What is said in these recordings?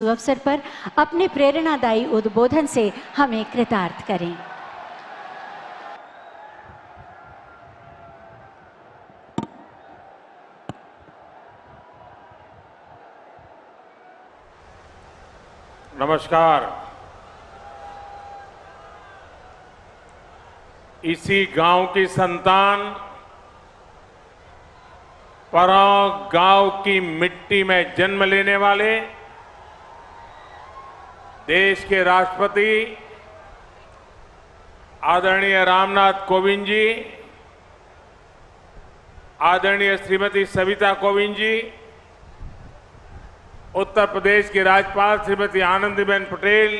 अवसर पर अपने प्रेरणादायी उद्बोधन से हमें कृतार्थ करें। नमस्कार। इसी गांव की संतान, परौं गांव की मिट्टी में जन्म लेने वाले देश के राष्ट्रपति आदरणीय रामनाथ कोविंद जी, आदरणीय श्रीमती सविता कोविंद जी, उत्तर प्रदेश की राज्यपाल श्रीमती आनंदीबेन पटेल,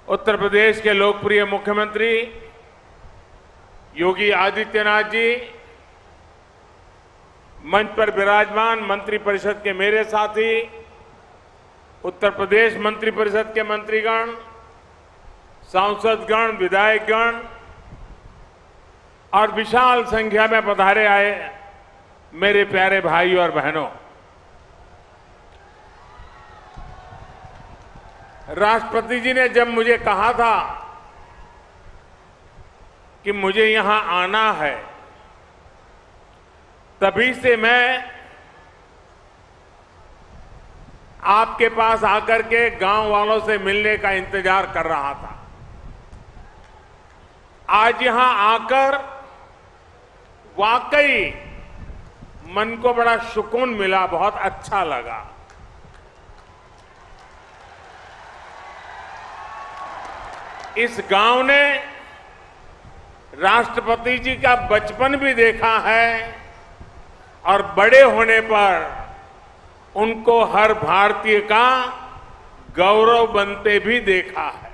उत्तर प्रदेश के लोकप्रिय मुख्यमंत्री योगी आदित्यनाथ जी, मंच पर विराजमान मंत्रिपरिषद के मेरे साथी, उत्तर प्रदेश मंत्रिपरिषद के मंत्रीगण, सांसदगण, विधायकगण और विशाल संख्या में पधारे आए मेरे प्यारे भाई और बहनों, राष्ट्रपति जी ने जब मुझे कहा था कि मुझे यहां आना है, तभी से मैं आपके पास आकर के गांव वालों से मिलने का इंतजार कर रहा था। आज यहां आकर वाकई मन को बड़ा सुकून मिला, बहुत अच्छा लगा। इस गांव ने राष्ट्रपति जी का बचपन भी देखा है और बड़े होने पर उनको हर भारतीय का गौरव बनते भी देखा है।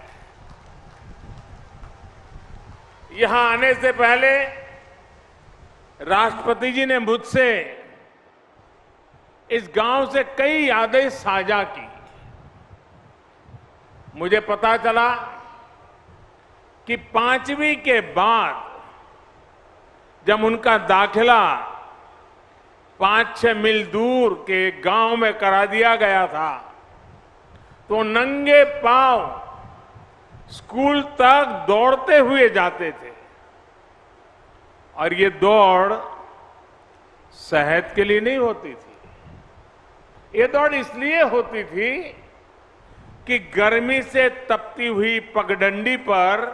यहां आने से पहले राष्ट्रपति जी ने मुझसे इस गांव से कई यादें साझा की। मुझे पता चला कि 5वीं के बाद जब उनका दाखिला 5-6 मील दूर के गांव में करा दिया गया था, तो नंगे पांव स्कूल तक दौड़ते हुए जाते थे। और ये दौड़ सेहत के लिए नहीं होती थी, ये दौड़ इसलिए होती थी कि गर्मी से तपती हुई पगडंडी पर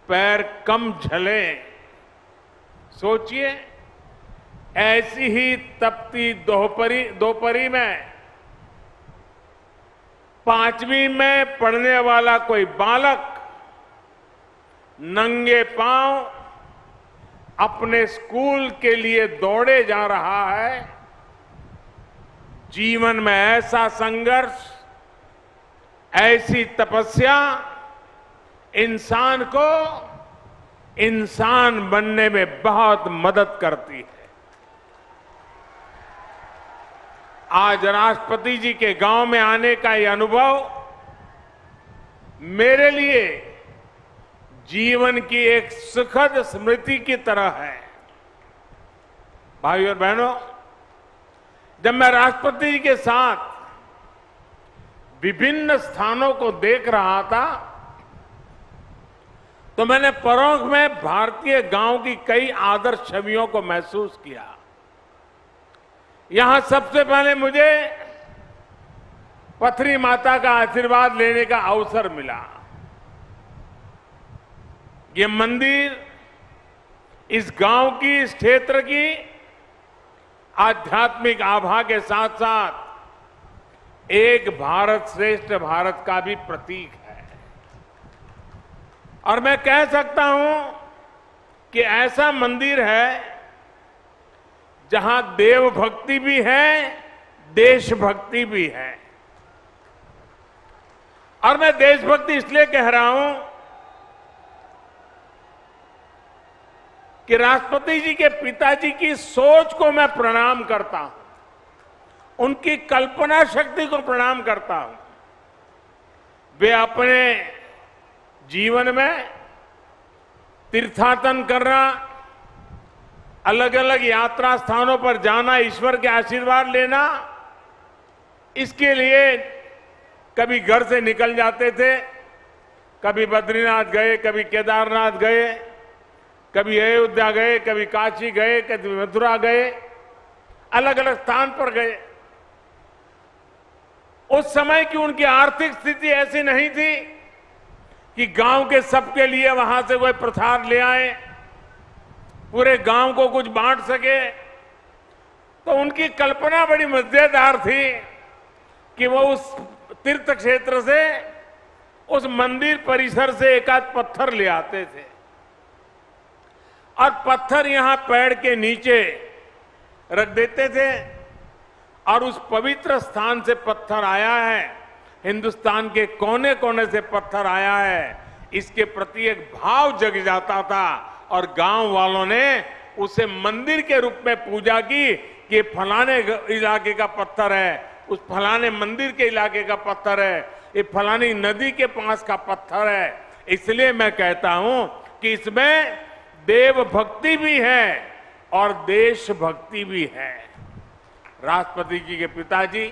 पैर कम झले। सोचिए, ऐसी ही तपती दोपहरी में 5वीं में पढ़ने वाला कोई बालक नंगे पांव अपने स्कूल के लिए दौड़े जा रहा है। जीवन में ऐसा संघर्ष, ऐसी तपस्या इंसान को इंसान बनने में बहुत मदद करती है। आज राष्ट्रपति जी के गांव में आने का ये अनुभव मेरे लिए जीवन की एक सुखद स्मृति की तरह है। भाइयों और बहनों, जब मैं राष्ट्रपति जी के साथ विभिन्न स्थानों को देख रहा था, तो मैंने परोक्ष में भारतीय गांव की कई आदर्श छवियों को महसूस किया। यहां सबसे पहले मुझे पथरी माता का आशीर्वाद लेने का अवसर मिला। ये मंदिर इस गांव की, इस क्षेत्र की आध्यात्मिक आभा के साथ साथ एक भारत श्रेष्ठ भारत का भी प्रतीक है। और मैं कह सकता हूं कि ऐसा मंदिर है जहां देवभक्ति भी है, देशभक्ति भी है। और मैं देशभक्ति इसलिए कह रहा हूं कि राष्ट्रपति जी के पिताजी की सोच को मैं प्रणाम करता हूं, उनकी कल्पना शक्ति को प्रणाम करता हूं। वे अपने जीवन में तीर्थाटन करना, अलग अलग यात्रा स्थानों पर जाना, ईश्वर के आशीर्वाद लेना, इसके लिए कभी घर से निकल जाते थे, कभी बद्रीनाथ गए, कभी केदारनाथ गए, कभी अयोध्या गए, कभी काशी गए, कभी मथुरा गए, अलग अलग स्थान पर गए। उस समय की उनकी आर्थिक स्थिति ऐसी नहीं थी कि गांव के सबके लिए वहां से कोई प्रसाद ले आए, पूरे गांव को कुछ बांट सके। तो उनकी कल्पना बड़ी मजेदार थी कि वो उस तीर्थ क्षेत्र से, उस मंदिर परिसर से एक आध पत्थर ले आते थे और पत्थर यहां पेड़ के नीचे रख देते थे और उस पवित्र स्थान से पत्थर आया है, हिंदुस्तान के कोने कोने से पत्थर आया है, इसके प्रति एक भाव जग जाता था और गांव वालों ने उसे मंदिर के रूप में पूजा की कि फलाने इलाके का पत्थर है, उस फलाने मंदिर के इलाके का पत्थर है, ये फलानी नदी के पास का पत्थर है। इसलिए मैं कहता हूं कि इसमें देव भक्ति भी है और देशभक्ति भी है। राष्ट्रपति जी के पिताजी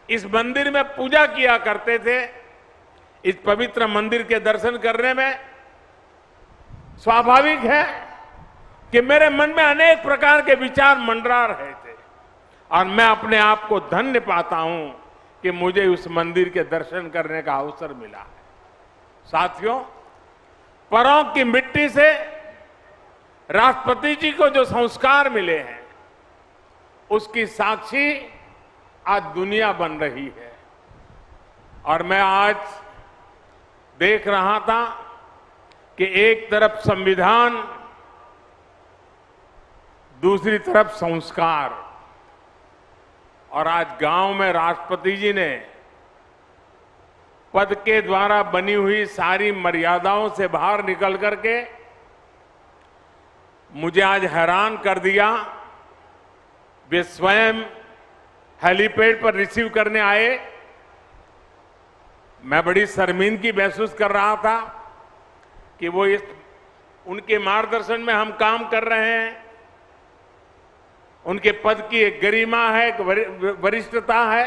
इस मंदिर में पूजा किया करते थे। इस पवित्र मंदिर के दर्शन करने में स्वाभाविक है कि मेरे मन में अनेक प्रकार के विचार मंडरा रहे थे और मैं अपने आप को धन्य पाता हूं कि मुझे उस मंदिर के दर्शन करने का अवसर मिला है। साथियों, परों की मिट्टी से राष्ट्रपति जी को जो संस्कार मिले हैं, उसकी साक्षी आज दुनिया बन रही है। और मैं आज देख रहा था कि एक तरफ संविधान, दूसरी तरफ संस्कार, और आज गांव में राष्ट्रपति जी ने पद के द्वारा बनी हुई सारी मर्यादाओं से बाहर निकल करके मुझे आज हैरान कर दिया। वे स्वयं हेलीपैड पर रिसीव करने आए। मैं बड़ी शर्मिंदगी महसूस कर रहा था कि वो उनके मार्गदर्शन में हम काम कर रहे हैं। उनके पद की एक गरिमा है, एक वरिष्ठता है।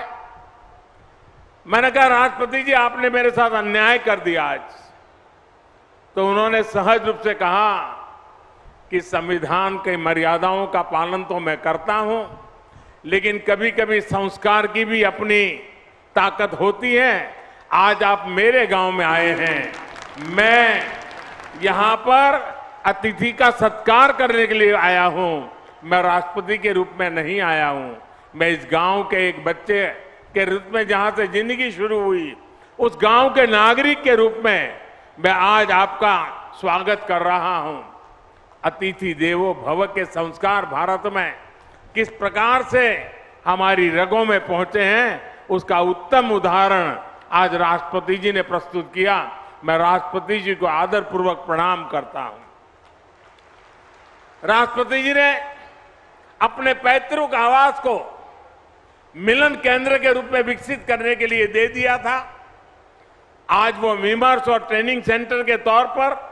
मैंने कहा, राष्ट्रपति जी आपने मेरे साथ अन्याय कर दिया आज। तो उन्होंने सहज रूप से कहा कि संविधान की मर्यादाओं का पालन तो मैं करता हूं, लेकिन कभी कभी संस्कार की भी अपनी ताकत होती है। आज आप मेरे गांव में आए हैं, मैं यहां पर अतिथि का सत्कार करने के लिए आया हूं, मैं राष्ट्रपति के रूप में नहीं आया हूं। मैं इस गांव के एक बच्चे के रूप में, जहां से जिंदगी शुरू हुई, उस गांव के नागरिक के रूप में मैं आज आपका स्वागत कर रहा हूं। अतिथि देवो भव के संस्कार भारत में किस प्रकार से हमारी रगों में पहुंचे हैं, उसका उत्तम उदाहरण आज राष्ट्रपति जी ने प्रस्तुत किया। मैं राष्ट्रपति जी को आदरपूर्वक प्रणाम करता हूं। राष्ट्रपति जी ने अपने पैतृक आवास को मिलन केंद्र के रूप में विकसित करने के लिए दे दिया था। आज वो विमर्श और ट्रेनिंग सेंटर के तौर पर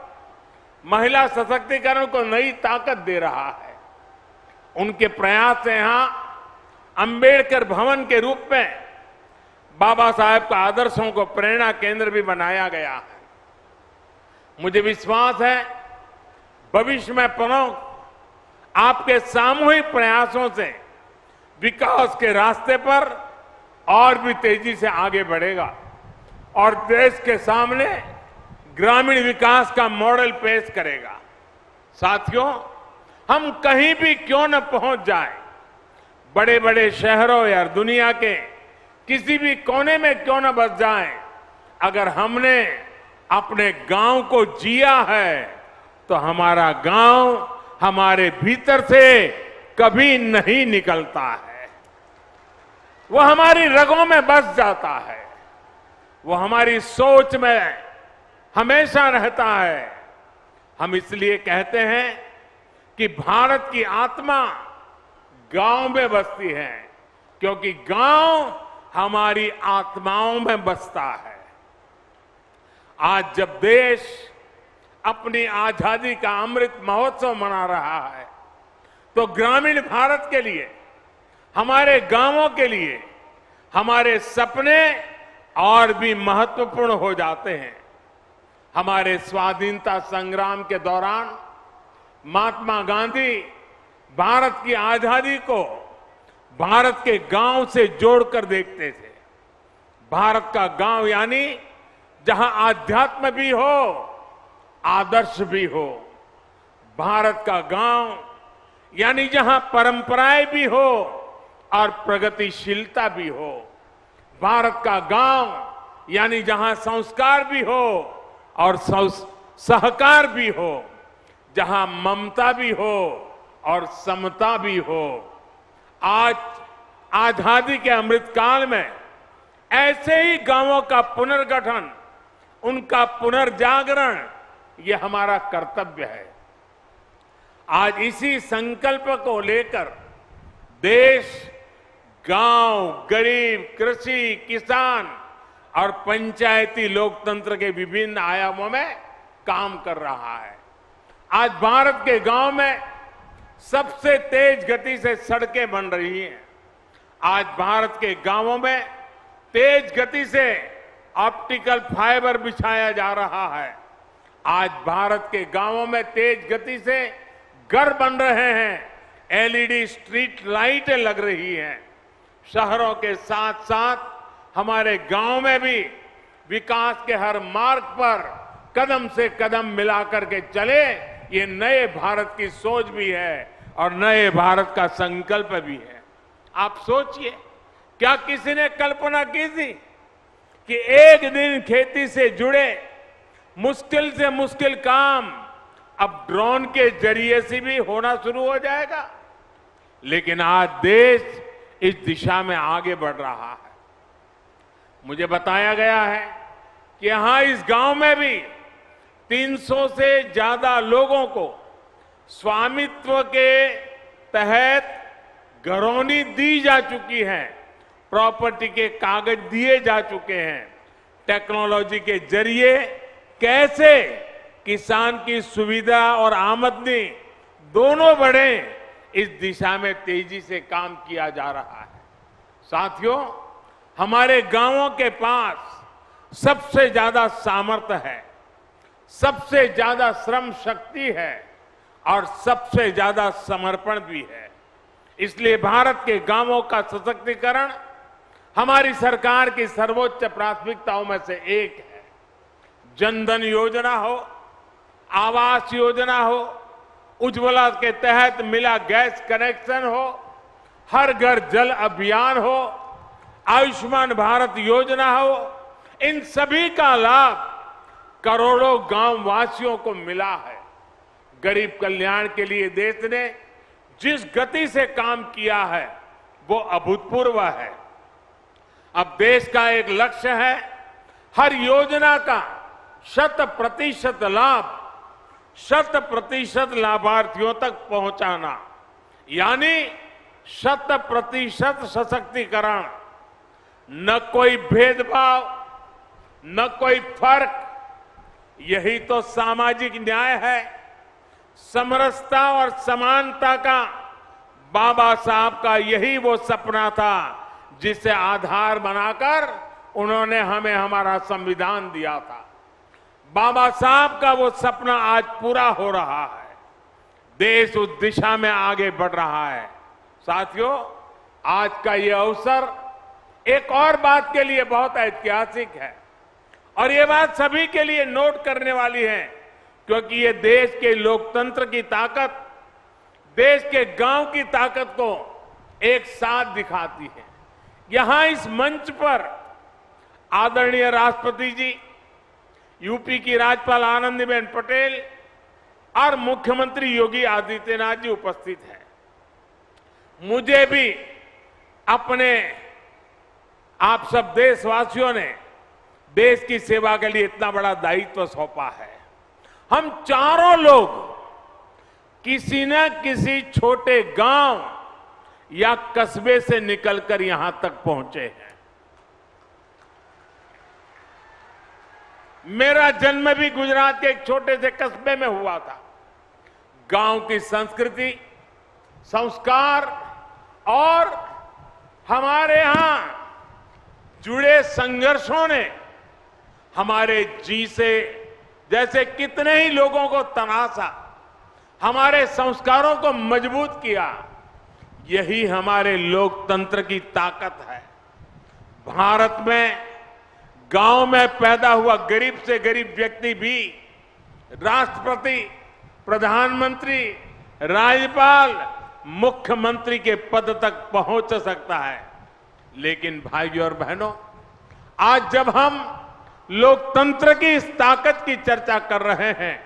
महिला सशक्तिकरण को नई ताकत दे रहा है। उनके प्रयास से यहां अंबेडकर भवन के रूप में बाबा साहेब का आदर्शों को प्रेरणा केंद्र भी बनाया गया है। मुझे विश्वास है भविष्य में प्रमुख आपके सामूहिक प्रयासों से विकास के रास्ते पर और भी तेजी से आगे बढ़ेगा और देश के सामने ग्रामीण विकास का मॉडल पेश करेगा। साथियों, हम कहीं भी क्यों न पहुंच जाए, बड़े बड़े शहरों या दुनिया के किसी भी कोने में क्यों न बस जाए, अगर हमने अपने गांव को जिया है तो हमारा गांव हमारे भीतर से कभी नहीं निकलता है। वो हमारी रगों में बस जाता है, वो हमारी सोच में हमेशा रहता है। हम इसलिए कहते हैं कि भारत की आत्मा गांव में बसती है, क्योंकि गांव हमारी आत्माओं में बसता है। आज जब देश अपनी आजादी का अमृत महोत्सव मना रहा है, तो ग्रामीण भारत के लिए, हमारे गांवों के लिए, हमारे सपने और भी महत्वपूर्ण हो जाते हैं। हमारे स्वाधीनता संग्राम के दौरान महात्मा गांधी भारत की आजादी को भारत के गांव से जोड़कर देखते थे। भारत का गांव यानी जहां आध्यात्म भी हो, आदर्श भी हो। भारत का गांव यानी जहां परंपराएं भी हो और प्रगतिशीलता भी हो। भारत का गांव यानी जहां संस्कार भी हो और सहकार भी हो, जहां ममता भी हो और समता भी हो। आज आजादी के अमृत काल में ऐसे ही गांवों का पुनर्गठन, उनका पुनर्जागरण, ये हमारा कर्तव्य है। आज इसी संकल्प को लेकर देश गांव, गरीब, कृषि, किसान और पंचायती लोकतंत्र के विभिन्न आयामों में काम कर रहा है। आज भारत के गांव में सबसे तेज गति से सड़कें बन रही हैं। आज भारत के गांवों में तेज गति से ऑप्टिकल फाइबर बिछाया जा रहा है। आज भारत के गांवों में तेज गति से घर बन रहे हैं, एलईडी स्ट्रीट लाइटें लग रही हैं। शहरों के साथ साथ हमारे गांव में भी विकास के हर मार्ग पर कदम से कदम मिलाकर के चले, ये नए भारत की सोच भी है और नए भारत का संकल्प भी है। आप सोचिए, क्या किसी ने कल्पना की थी कि एक दिन खेती से जुड़े मुश्किल से मुश्किल काम अब ड्रोन के जरिए से भी होना शुरू हो जाएगा? लेकिन आज देश इस दिशा में आगे बढ़ रहा है। मुझे बताया गया है कि यहां इस गांव में भी 300 से ज्यादा लोगों को स्वामित्व के तहत घरौनी दी जा चुकी है, प्रॉपर्टी के कागज दिए जा चुके हैं। टेक्नोलॉजी के जरिए कैसे किसान की सुविधा और आमदनी दोनों बढ़े, इस दिशा में तेजी से काम किया जा रहा है। साथियों, हमारे गांवों के पास सबसे ज्यादा सामर्थ्य है, सबसे ज्यादा श्रम शक्ति है और सबसे ज्यादा समर्पण भी है। इसलिए भारत के गांवों का सशक्तिकरण हमारी सरकार की सर्वोच्च प्राथमिकताओं में से एक है। जनधन योजना हो, आवास योजना हो, उज्ज्वला के तहत मिला गैस कनेक्शन हो, हर घर जल अभियान हो, आयुष्मान भारत योजना हो, इन सभी का लाभ करोड़ों गांव वासियों को मिला है। गरीब कल्याण के लिए देश ने जिस गति से काम किया है वो अभूतपूर्व है। अब देश का एक लक्ष्य है हर योजना का 100% लाभ 100% लाभार्थियों तक पहुंचाना, यानी 100% सशक्तिकरण। न कोई भेदभाव, न कोई फर्क, यही तो सामाजिक न्याय है। समरसता और समानता का बाबा साहब का यही वो सपना था जिसे आधार बनाकर उन्होंने हमें हमारा संविधान दिया था। बाबा साहब का वो सपना आज पूरा हो रहा है। देश उस दिशा में आगे बढ़ रहा है। साथियों, आज का ये अवसर एक और बात के लिए बहुत ऐतिहासिक है और ये बात सभी के लिए नोट करने वाली है, क्योंकि ये देश के लोकतंत्र की ताकत, देश के गांव की ताकत को एक साथ दिखाती है। यहां इस मंच पर आदरणीय राष्ट्रपति जी, यूपी की राज्यपाल आनंदीबेन पटेल और मुख्यमंत्री योगी आदित्यनाथ जी उपस्थित हैं। मुझे भी अपने आप सब देशवासियों ने देश की सेवा के लिए इतना बड़ा दायित्व सौंपा है। हम चारों लोग किसी न किसी छोटे गांव या कस्बे से निकलकर यहां तक पहुंचे हैं। मेरा जन्म भी गुजरात के एक छोटे से कस्बे में हुआ था। गांव की संस्कृति, संस्कार और हमारे यहां जुड़े संघर्षों ने हमारे जी से जैसे कितने ही लोगों को तनासा, हमारे संस्कारों को मजबूत किया। यही हमारे लोकतंत्र की ताकत है। भारत में गांव में पैदा हुआ गरीब से गरीब व्यक्ति भी राष्ट्रपति, प्रधानमंत्री, राज्यपाल, मुख्यमंत्री के पद तक पहुंच सकता है। लेकिन भाइयों और बहनों, आज जब हम लोकतंत्र की इस ताकत की चर्चा कर रहे हैं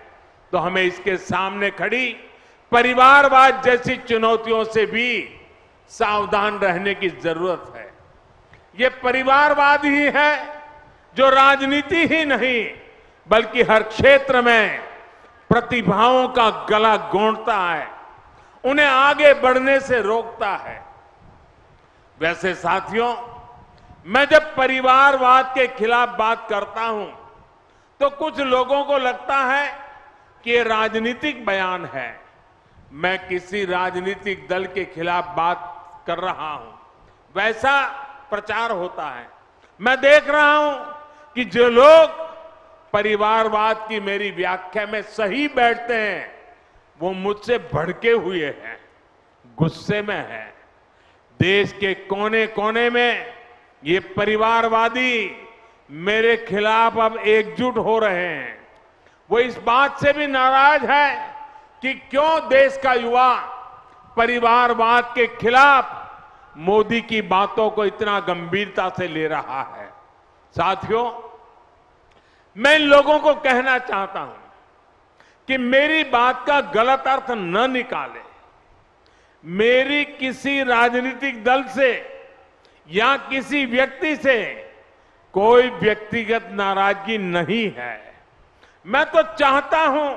तो हमें इसके सामने खड़ी परिवारवाद जैसी चुनौतियों से भी सावधान रहने की जरूरत है। ये परिवारवाद ही है जो राजनीति ही नहीं बल्कि हर क्षेत्र में प्रतिभाओं का गला घोंटता है, उन्हें आगे बढ़ने से रोकता है। वैसे साथियों, मैं जब परिवारवाद के खिलाफ बात करता हूं तो कुछ लोगों को लगता है कि ये राजनीतिक बयान है। मैं किसी राजनीतिक दल के खिलाफ बात कर रहा हूं, वैसा प्रचार होता है। मैं देख रहा हूं कि जो लोग परिवारवाद की मेरी व्याख्या में सही बैठते हैं वो मुझसे भड़के हुए हैं, गुस्से में हैं। देश के कोने कोने में ये परिवारवादी मेरे खिलाफ अब एकजुट हो रहे हैं। वो इस बात से भी नाराज है कि क्यों देश का युवा परिवारवाद के खिलाफ मोदी की बातों को इतना गंभीरता से ले रहा है। साथियों, मैं इन लोगों को कहना चाहता हूं कि मेरी बात का गलत अर्थ न निकाले। मेरी किसी राजनीतिक दल से या किसी व्यक्ति से कोई व्यक्तिगत नाराजगी नहीं है। मैं तो चाहता हूं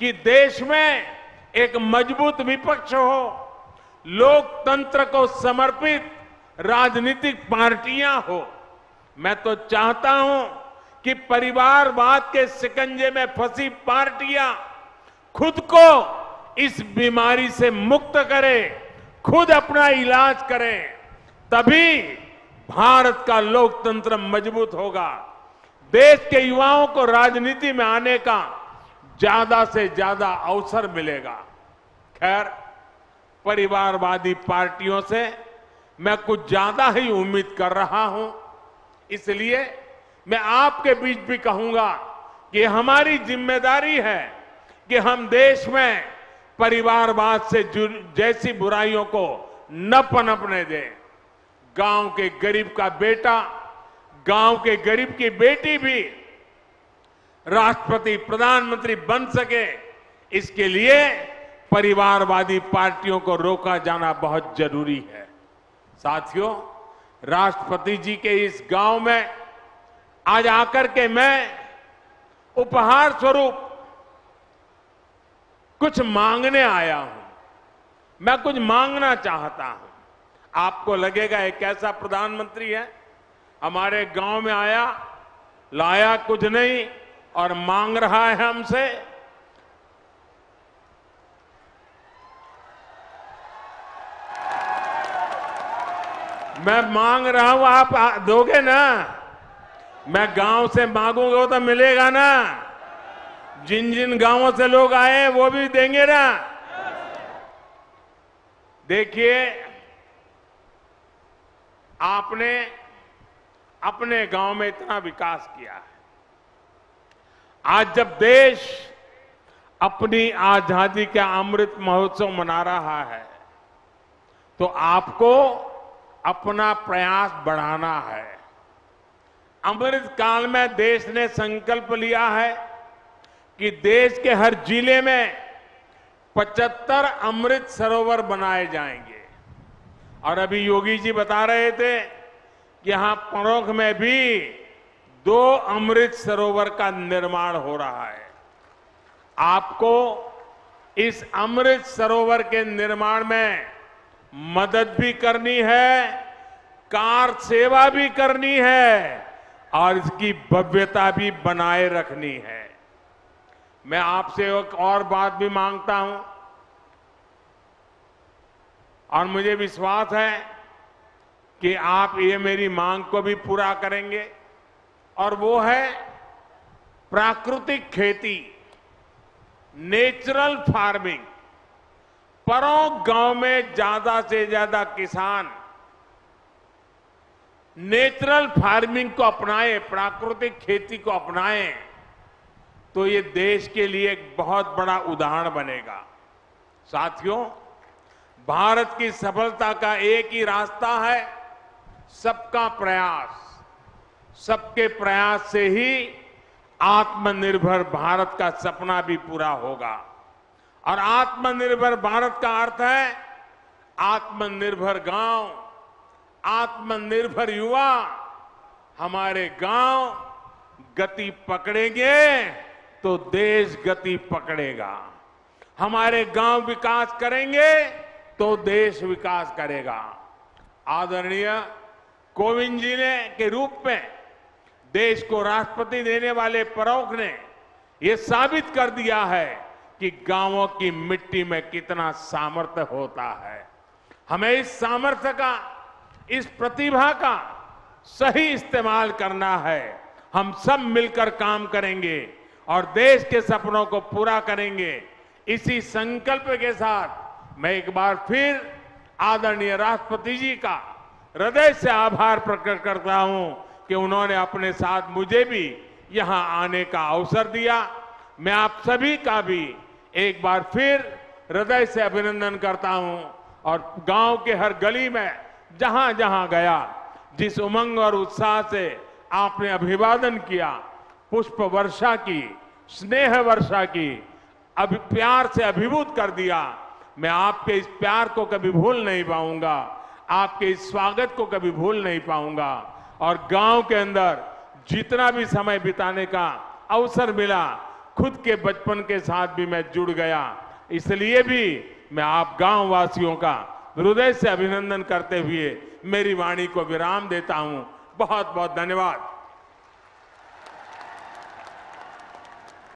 कि देश में एक मजबूत विपक्ष हो, लोकतंत्र को समर्पित राजनीतिक पार्टियां हो। मैं तो चाहता हूं कि परिवारवाद के शिकंजे में फंसी पार्टियां खुद को इस बीमारी से मुक्त करें, खुद अपना इलाज करें, तभी भारत का लोकतंत्र मजबूत होगा। देश के युवाओं को राजनीति में आने का ज्यादा से ज्यादा अवसर मिलेगा। खैर, परिवारवादी पार्टियों से मैं कुछ ज्यादा ही उम्मीद कर रहा हूं, इसलिए मैं आपके बीच भी कहूंगा कि हमारी जिम्मेदारी है कि हम देश में परिवारवाद से जैसी बुराइयों को न पनपने दें। गांव के गरीब का बेटा, गांव के गरीब की बेटी भी राष्ट्रपति, प्रधानमंत्री बन सके, इसके लिए परिवारवादी पार्टियों को रोका जाना बहुत जरूरी है। साथियों, राष्ट्रपति जी के इस गांव में आज आकर के मैं उपहार स्वरूप कुछ मांगने आया हूं। मैं कुछ मांगना चाहता हूं। आपको लगेगा एक कैसा प्रधानमंत्री है, हमारे गांव में आया, लाया कुछ नहीं और मांग रहा है हमसे। मैं मांग रहा हूं, आप दोगे ना? मैं गांव से मांगूंगा तो मिलेगा ना? जिन जिन गांवों से लोग आए वो भी देंगे ना? देखिए, आपने अपने गांव में इतना विकास किया है। आज जब देश अपनी आजादी का अमृत महोत्सव मना रहा है तो आपको अपना प्रयास बढ़ाना है। अमृत काल में देश ने संकल्प लिया है कि देश के हर जिले में 75 अमृत सरोवर बनाए जाएंगे। और अभी योगी जी बता रहे थे कि यहां परोख में भी 2 अमृत सरोवर का निर्माण हो रहा है। आपको इस अमृत सरोवर के निर्माण में मदद भी करनी है, कार सेवा भी करनी है और इसकी भव्यता भी बनाए रखनी है। मैं आपसे एक और बात भी मांगता हूं और मुझे विश्वास है कि आप ये मेरी मांग को भी पूरा करेंगे, और वो है प्राकृतिक खेती, नेचुरल फार्मिंग। परों गांव में ज्यादा से ज्यादा किसान नेचुरल फार्मिंग को अपनाएं, प्राकृतिक खेती को अपनाएं, तो ये देश के लिए एक बहुत बड़ा उदाहरण बनेगा। साथियों, भारत की सफलता का एक ही रास्ता है, सबका प्रयास। सबके प्रयास से ही आत्मनिर्भर भारत का सपना भी पूरा होगा। और आत्मनिर्भर भारत का अर्थ है आत्मनिर्भर गांव, आत्मनिर्भर युवा। हमारे गांव गति पकड़ेंगे तो देश गति पकड़ेगा। हमारे गांव विकास करेंगे तो देश विकास करेगा। आदरणीय कोविंद जी ने के रूप में देश को राष्ट्रपति देने वाले प्रमुख ने यह साबित कर दिया है कि गांवों की मिट्टी में कितना सामर्थ्य होता है। हमें इस सामर्थ्य का, इस प्रतिभा का सही इस्तेमाल करना है। हम सब मिलकर काम करेंगे और देश के सपनों को पूरा करेंगे। इसी संकल्प के साथ मैं एक बार फिर आदरणीय राष्ट्रपति जी का हृदय से आभार प्रकट करता हूं कि उन्होंने अपने साथ मुझे भी यहां आने का अवसर दिया। मैं आप सभी का भी एक बार फिर हृदय से अभिनंदन करता हूं और गांव के हर गली में जहां जहां गया, जिस उमंग और उत्साह से आपने अभिवादन किया, पुष्प वर्षा की, स्नेह वर्षा की, प्यार से अभिभूत कर दिया, मैं आपके इस प्यार को कभी भूल नहीं पाऊंगा, आपके इस स्वागत को कभी भूल नहीं पाऊंगा। और गांव के अंदर जितना भी समय बिताने का अवसर मिला, खुद के बचपन के साथ भी मैं जुड़ गया। इसलिए भी मैं आप गांव वासियों का हृदय से अभिनंदन करते हुए मेरी वाणी को विराम देता हूं। बहुत बहुत धन्यवाद।